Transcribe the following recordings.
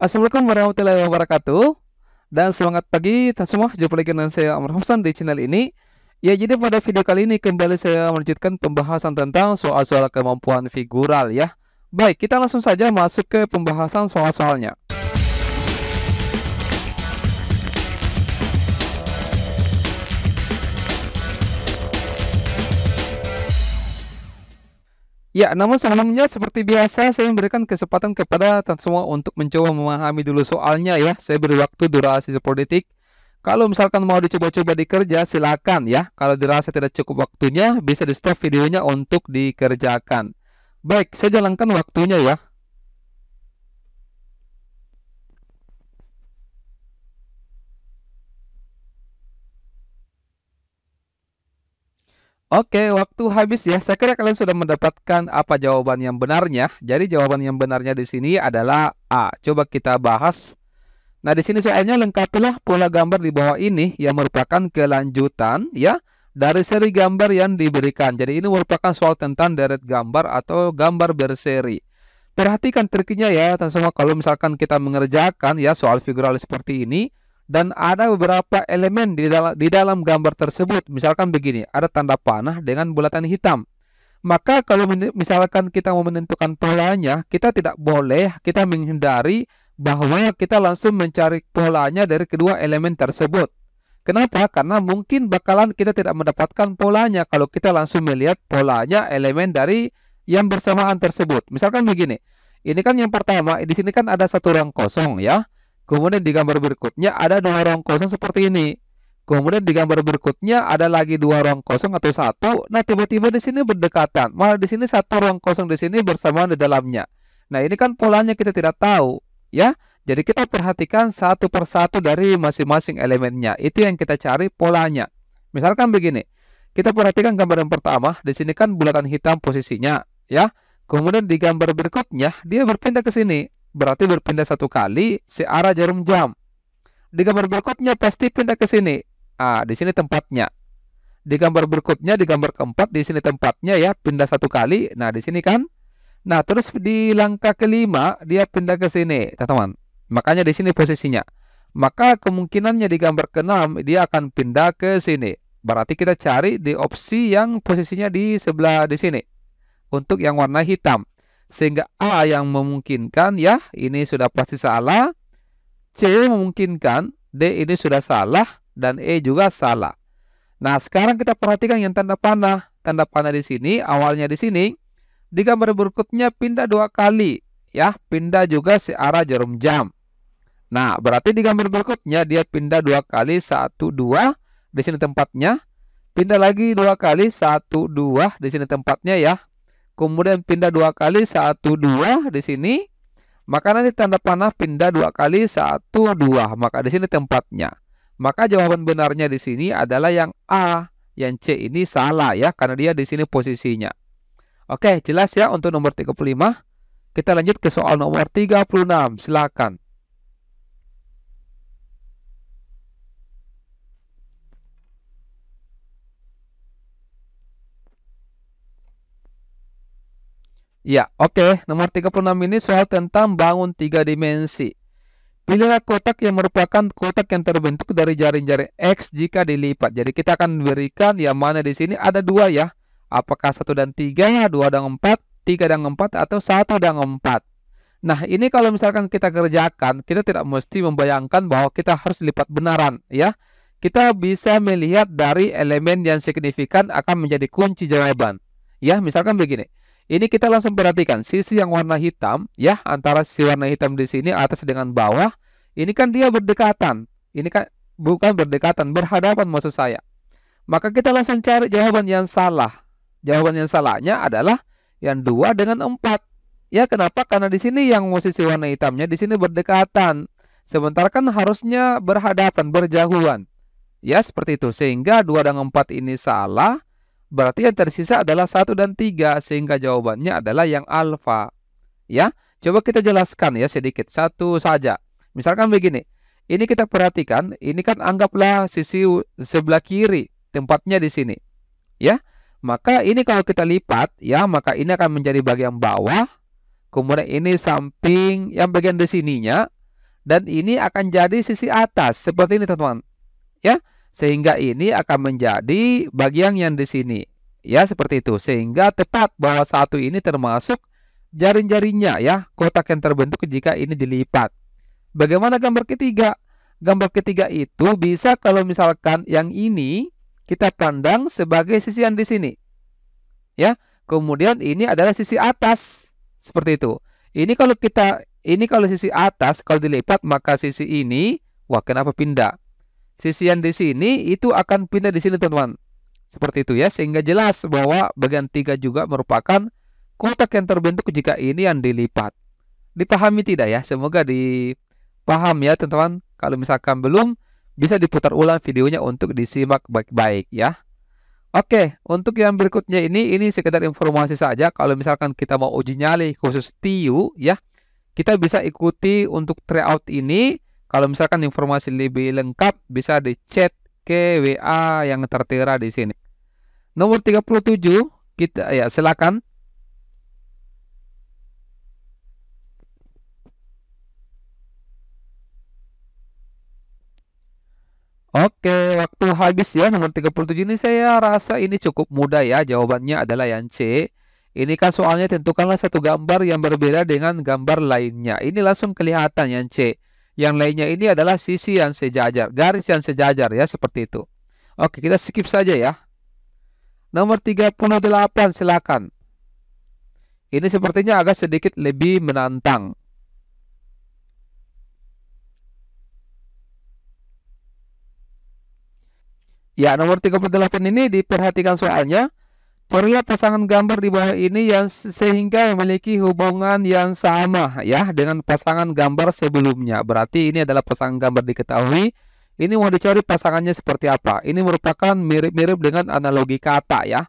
Assalamualaikum warahmatullahi wabarakatuh. Dan semangat pagi teman semua, jumpa lagi dengan saya Amr Hafsan di channel ini. Ya, jadi pada video kali ini kembali saya melanjutkan pembahasan tentang soal-soal kemampuan figural ya. Baik, kita langsung saja masuk ke pembahasan soal-soalnya. Ya, namun sebelumnya seperti biasa saya memberikan kesempatan kepada teman semua untuk mencoba memahami dulu soalnya ya. Saya beri waktu durasi 10 detik. Kalau misalkan mau dicoba-coba dikerja silakan ya. Kalau dirasa tidak cukup waktunya bisa di stop videonya untuk dikerjakan. Baik, saya jalankan waktunya ya. Oke, waktu habis ya. Saya kira kalian sudah mendapatkan apa jawaban yang benarnya. Jadi jawaban yang benarnya di sini adalah A. Coba kita bahas. Nah, di sini soalnya lengkapilah pola gambar di bawah ini yang merupakan kelanjutan ya dari seri gambar yang diberikan. Jadi ini merupakan soal tentang deret gambar atau gambar berseri. Perhatikan triknya ya, teman semua. Kalau misalkan kita mengerjakan ya soal figural seperti ini dan ada beberapa elemen di dalam gambar tersebut. Misalkan begini, ada tanda panah dengan bulatan hitam. Maka kalau misalkan kita mau menentukan polanya, kita tidak boleh kita menghindari bahwa kita langsung mencari polanya dari kedua elemen tersebut. Kenapa? Karena mungkin bakalan kita tidak mendapatkan polanya kalau kita langsung melihat polanya elemen dari yang bersamaan tersebut. Misalkan begini, ini kan yang pertama, di sini kan ada satu ruang kosong ya. Kemudian di gambar berikutnya ada dua ruang kosong seperti ini. Kemudian di gambar berikutnya ada lagi dua ruang kosong atau satu. Nah, tiba-tiba di sini berdekatan. Malah di sini satu ruang kosong di sini bersamaan di dalamnya. Nah, ini kan polanya kita tidak tahu, ya. Jadi kita perhatikan satu persatu dari masing-masing elemennya. Itu yang kita cari polanya. Misalkan begini. Kita perhatikan gambar yang pertama. Di sini kan bulatan hitam posisinya, ya. Kemudian di gambar berikutnya dia berpindah ke sini. Berarti berpindah satu kali searah jarum jam. Di gambar berikutnya pasti pindah ke sini. Ah, di sini tempatnya. Di gambar berikutnya, di gambar keempat, di sini tempatnya ya, pindah satu kali. Nah, di sini kan. Nah, terus di langkah kelima dia pindah ke sini, teman-teman. Makanya di sini posisinya. Maka kemungkinannya di gambar keenam dia akan pindah ke sini. Berarti kita cari di opsi yang posisinya di sebelah di sini. Untuk yang warna hitam. Sehingga A yang memungkinkan ya, ini sudah pasti salah. C memungkinkan, D ini sudah salah, dan E juga salah. Nah, sekarang kita perhatikan yang tanda panah. Tanda panah di sini, awalnya di sini. Di gambar berikutnya pindah dua kali. Ya, pindah juga searah jarum jam. Nah, berarti di gambar berikutnya dia pindah dua kali, satu, dua. Di sini tempatnya. Pindah lagi dua kali, satu, dua. Di sini tempatnya ya. Kemudian pindah dua kali, satu, dua. Di sini. Maka nanti tanda panah pindah dua kali, satu, dua. Maka di sini tempatnya. Maka jawaban benarnya di sini adalah yang A. Yang C ini salah ya, karena dia di sini posisinya. Oke, jelas ya untuk nomor 35. Kita lanjut ke soal nomor 36. Silakan. Ya, oke. Nomor 36 ini soal tentang bangun 3 dimensi. Pilihlah kotak yang merupakan kotak yang terbentuk dari jaring-jaring X jika dilipat. Jadi kita akan berikan yang mana di sini ada dua ya. Apakah 1 dan 3, 2 dan 4, 3 dan 4, atau 1 dan 4. Nah, ini kalau misalkan kita kerjakan, kita tidak mesti membayangkan bahwa kita harus lipat benaran ya. Kita bisa melihat dari elemen yang signifikan akan menjadi kunci jawaban. Ya, misalkan begini. Ini kita langsung perhatikan sisi yang warna hitam ya, antara sisi warna hitam di sini atas dengan bawah. Ini kan dia berdekatan. Ini kan bukan berdekatan, berhadapan maksud saya. Maka kita langsung cari jawaban yang salah. Jawaban yang salahnya adalah yang 2 dengan 4. Ya, kenapa? Karena di sini yang posisi warna hitamnya di sini berdekatan. Sementara kan harusnya berhadapan, berjauhan. Ya, seperti itu. Sehingga 2 dan 4 ini salah. Berarti yang tersisa adalah 1 dan 3. Sehingga jawabannya adalah yang alfa. Ya, coba kita jelaskan ya sedikit. Satu saja. Misalkan begini. Ini kita perhatikan. Ini kan anggaplah sisi sebelah kiri. Tempatnya di sini. Ya, maka ini kalau kita lipat. Ya, maka ini akan menjadi bagian bawah. Kemudian ini samping yang bagian di sininya. dan ini akan jadi sisi atas seperti ini teman-teman. Ya, sehingga ini akan menjadi bagian yang di sini. Ya, seperti itu. Sehingga tepat bahwa satu ini termasuk jaring-jaringnya ya, kotak yang terbentuk jika ini dilipat. Bagaimana gambar ketiga? Gambar ketiga itu bisa kalau misalkan yang ini kita pandang sebagai sisi yang di sini. Ya, kemudian ini adalah sisi atas. Seperti itu. Ini kalau sisi atas kalau dilipat maka sisi ini, wah kenapa pindah? Sisi yang di sini itu akan pindah di sini teman-teman. Seperti itu ya, sehingga jelas bahwa bagian 3 juga merupakan kotak yang terbentuk jika ini yang dilipat. Dipahami tidak ya? Semoga dipaham ya teman-teman. Kalau misalkan belum, bisa diputar ulang videonya untuk disimak baik-baik ya. Oke, untuk yang berikutnya ini sekedar informasi saja. Kalau misalkan kita mau uji nyali khusus TIU ya, kita bisa ikuti untuk tryout ini. Kalau misalkan informasi lebih lengkap bisa di chat ke WA yang tertera di sini. Nomor 37 kita ya silakan. Oke, waktu habis ya nomor 37 ini saya rasa ini cukup mudah ya. Jawabannya adalah yang C. Ini kan soalnya tentukanlah satu gambar yang berbeda dengan gambar lainnya. Ini langsung kelihatan yang C. Yang lainnya ini adalah sisi yang sejajar, garis yang sejajar ya, seperti itu. Oke, kita skip saja ya. Nomor 38 silakan. Ini sepertinya agak sedikit lebih menantang. Ya, nomor 38 ini diperhatikan soalnya. Carilah pasangan gambar di bawah ini yang sehingga memiliki hubungan yang sama ya dengan pasangan gambar sebelumnya. Berarti ini adalah pasangan gambar diketahui. Ini mau dicari pasangannya seperti apa. Ini merupakan mirip-mirip dengan analogi kata ya.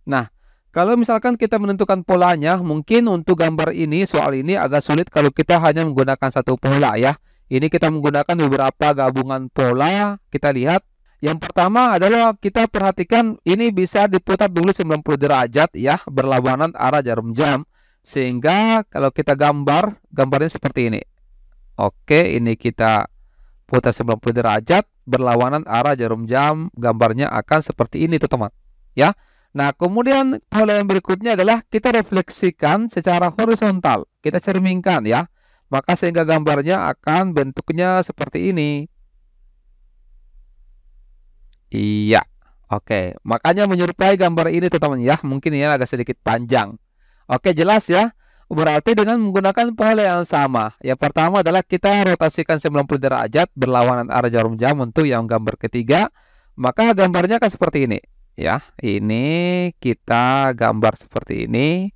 Nah, kalau misalkan kita menentukan polanya, mungkin untuk gambar ini, soal ini agak sulit kalau kita hanya menggunakan satu pola ya. Ini kita menggunakan beberapa gabungan pola. Kita lihat. Yang pertama adalah kita perhatikan ini bisa diputar dulu 90 derajat ya, berlawanan arah jarum jam. Sehingga kalau kita gambarnya seperti ini. Oke, ini kita putar 90 derajat, berlawanan arah jarum jam, gambarnya akan seperti ini teman-teman. Ya. Nah, kemudian pola yang berikutnya adalah kita refleksikan secara horizontal. Kita cerminkan ya. Maka sehingga gambarnya akan bentuknya seperti ini. Iya, oke. Makanya menyerupai gambar ini teman-teman ya. Mungkin ini agak sedikit panjang. Oke, jelas ya. Berarti dengan menggunakan pola yang sama. Yang pertama adalah kita rotasikan 90 derajat berlawanan arah jarum jam untuk yang gambar ketiga. Maka gambarnya akan seperti ini. Ya, ini kita gambar seperti ini.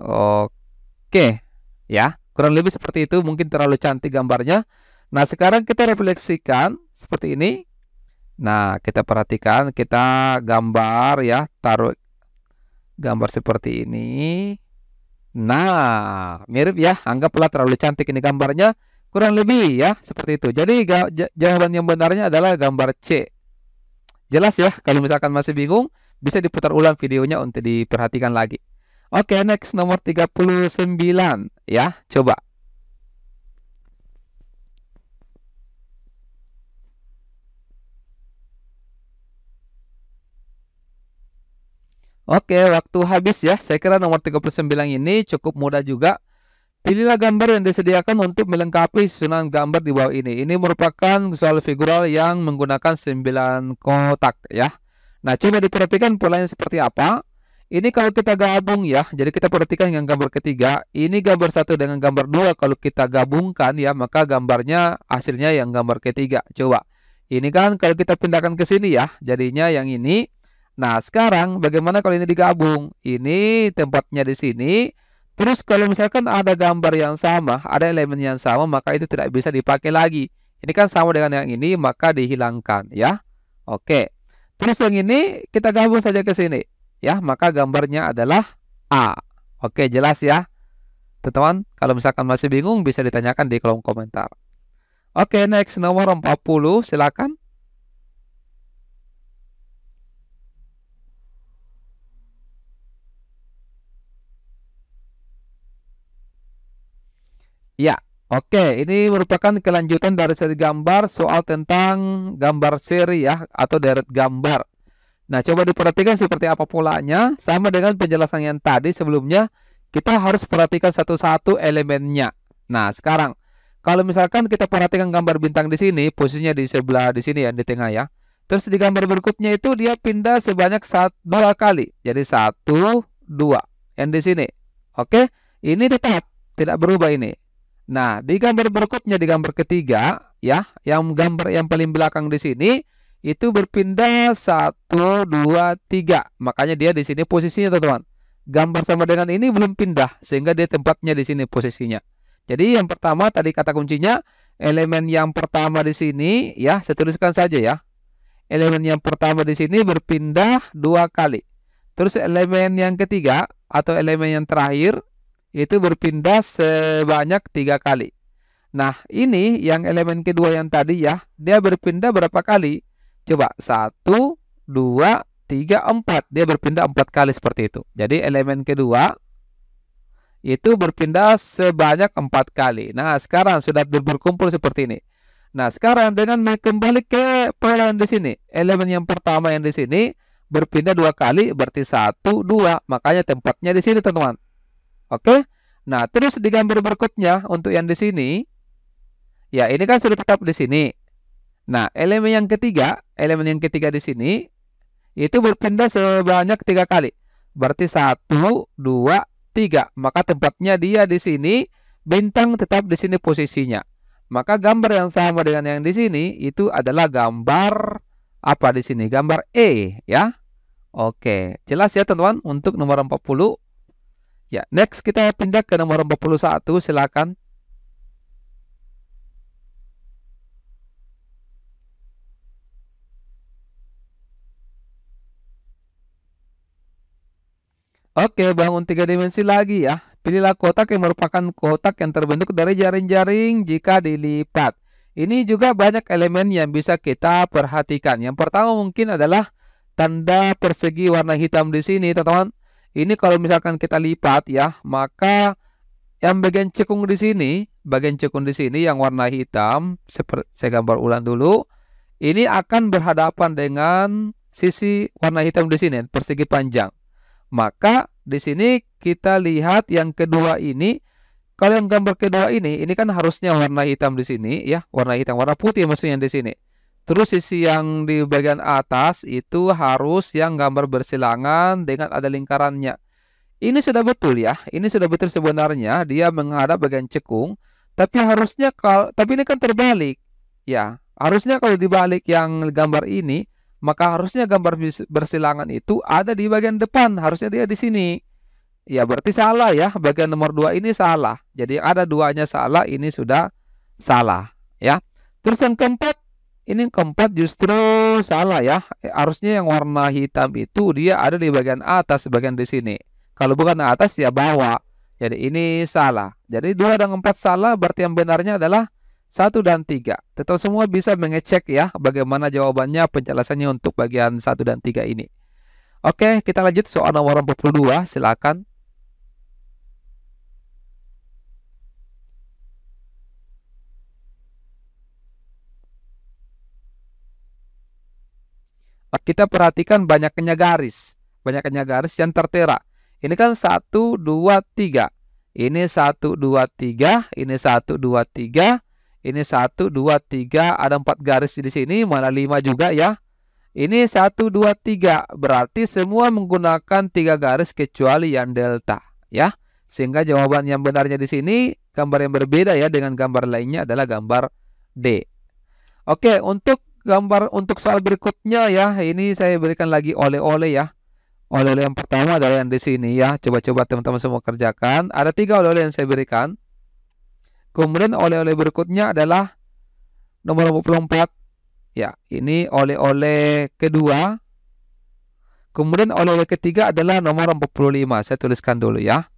Oke, ya. Kurang lebih seperti itu. Mungkin terlalu cantik gambarnya. Nah, sekarang kita refleksikan seperti ini. Nah, kita perhatikan, kita gambar ya, taruh gambar seperti ini. Nah, mirip ya, anggaplah terlalu cantik ini gambarnya, kurang lebih ya, seperti itu. Jadi jawaban yang benarnya adalah gambar C. Jelas ya, kalau misalkan masih bingung, bisa diputar ulang videonya untuk diperhatikan lagi. Oke, next nomor 39 ya, coba. Oke, waktu habis ya. Saya kira nomor 39 ini cukup mudah juga. Pilihlah gambar yang disediakan untuk melengkapi susunan gambar di bawah ini. Ini merupakan soal figural yang menggunakan 9 kotak ya. Nah, coba diperhatikan polanya seperti apa. Ini kalau kita gabung ya. Jadi kita perhatikan yang gambar ketiga. Ini gambar satu dengan gambar dua. Kalau kita gabungkan ya, maka gambarnya hasilnya yang gambar ketiga. Coba. Ini kan kalau kita pindahkan ke sini ya, jadinya yang ini. Nah, sekarang bagaimana kalau ini digabung? Ini tempatnya di sini. Terus kalau misalkan ada gambar yang sama, ada elemen yang sama, maka itu tidak bisa dipakai lagi. Ini kan sama dengan yang ini, maka dihilangkan ya. Oke. Terus yang ini kita gabung saja ke sini. Ya, maka gambarnya adalah A. Oke, jelas ya. Teman-teman, kalau misalkan masih bingung bisa ditanyakan di kolom komentar. Oke, next nomor 40, silakan. Ya, oke. Ini merupakan kelanjutan dari seri gambar soal tentang gambar seri ya, atau deret gambar. Nah, coba diperhatikan seperti apa polanya. Sama dengan penjelasan yang tadi sebelumnya, kita harus perhatikan satu-satu elemennya. Nah, sekarang kalau misalkan kita perhatikan gambar bintang di sini, posisinya di sebelah di sini ya, di tengah ya. Terus di gambar berikutnya itu dia pindah sebanyak dua kali. Jadi 1, 2 yang di sini. Oke, ini tetap tidak berubah ini. Nah, di gambar berikutnya, di gambar ketiga ya, yang gambar yang paling belakang di sini itu berpindah 1, 2, 3. Makanya dia di sini posisinya, teman-teman. Gambar sama dengan ini belum pindah sehingga dia tempatnya di sini posisinya. Jadi yang pertama tadi kata kuncinya, elemen yang pertama di sini ya, saya tuliskan saja ya. Elemen yang pertama di sini berpindah 2 kali. Terus elemen yang ketiga atau elemen yang terakhir itu berpindah sebanyak 3 kali. Nah, ini yang elemen kedua yang tadi ya, dia berpindah berapa kali? Coba, 1, 2, 3, 4. Dia berpindah 4 kali seperti itu. Jadi elemen kedua itu berpindah sebanyak 4 kali. Nah, sekarang sudah berkumpul seperti ini. Nah, sekarang dengan kembali ke pola yang di sini. Elemen yang pertama yang di sini berpindah 2 kali, berarti 1, 2. Makanya tempatnya di sini, teman-teman. Oke? Nah, terus di gambar berikutnya untuk yang di sini, ya ini kan sudah tetap di sini. Nah, elemen yang ketiga di sini itu berpindah sebanyak 3 kali. Berarti 1, 2, 3. Maka tempatnya dia di sini, bintang tetap di sini posisinya. Maka gambar yang sama dengan yang di sini itu adalah gambar apa di sini? Gambar E ya. Oke, jelas ya teman-teman untuk nomor 40. Ya, next kita pindah ke nomor 41, silakan. Oke, bangun 3 dimensi lagi ya. Pilihlah kotak yang merupakan kotak yang terbentuk dari jaring-jaring jika dilipat. Ini juga banyak elemen yang bisa kita perhatikan. Yang pertama mungkin adalah tanda persegi warna hitam di sini, teman-teman. Ini kalau misalkan kita lipat ya, maka yang bagian cekung di sini, yang warna hitam, seperti saya gambar ulang dulu. Ini akan berhadapan dengan sisi warna hitam di sini, persegi panjang. Maka di sini kita lihat yang kedua ini, kalau yang gambar kedua ini kan harusnya warna hitam di sini ya, warna hitam, warna putih maksudnya di sini. Terus sisi yang di bagian atas itu harus yang gambar bersilangan dengan ada lingkarannya. Ini sudah betul ya, ini sudah betul sebenarnya dia menghadap bagian cekung, tapi ini kan terbalik. Ya, harusnya kalau dibalik yang gambar ini, maka harusnya gambar bersilangan itu ada di bagian depan, harusnya dia di sini. Ya, berarti salah ya, bagian nomor 2 ini salah. Jadi ada duanya salah, ini sudah salah ya. Terus yang keempat, ini keempat justru salah ya. Harusnya yang warna hitam itu dia ada di bagian atas, bagian di sini. Kalau bukan atas ya bawah. Jadi ini salah. Jadi 2 dan 4 salah, berarti yang benarnya adalah 1 dan 3. Tetap semua bisa mengecek ya bagaimana jawabannya, penjelasannya untuk bagian 1 dan 3 ini. Oke, kita lanjut soal nomor 42, silakan. Kita perhatikan banyaknya garis. Banyaknya garis yang tertera. Ini kan 1, 2, 3. Ini 1, 2, 3. Ini 1, 2, 3. Ini 1, 2, 3. Ada 4 garis di sini. Mana 5 juga ya. Ini 1, 2, 3. Berarti semua menggunakan 3 garis kecuali yang delta. Ya. Sehingga jawaban yang benarnya di sini, gambar yang berbeda ya dengan gambar lainnya adalah gambar D. Oke, untuk soal berikutnya ya, ini saya berikan lagi oleh-oleh ya. Oleh-oleh yang pertama adalah yang di sini ya. Coba-coba teman-teman semua kerjakan. Ada 3 oleh-oleh yang saya berikan. Kemudian oleh-oleh berikutnya adalah nomor 24. Ya, ini oleh-oleh kedua. Kemudian oleh-oleh ketiga adalah nomor 45. Saya tuliskan dulu ya.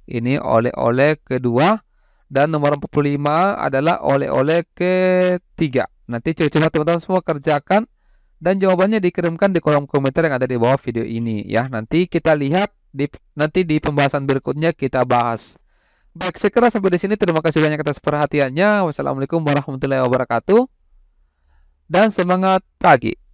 Ini oleh-oleh kedua. Dan nomor 45 adalah oleh-oleh ketiga. Nanti coba teman-teman semua kerjakan dan jawabannya dikirimkan di kolom komentar yang ada di bawah video ini ya. Nanti kita lihat nanti di pembahasan berikutnya kita bahas Baik, saya kira sampai di sini. Terima kasih banyak atas perhatiannya. Wassalamualaikum warahmatullahi wabarakatuh. Dan semangat pagi.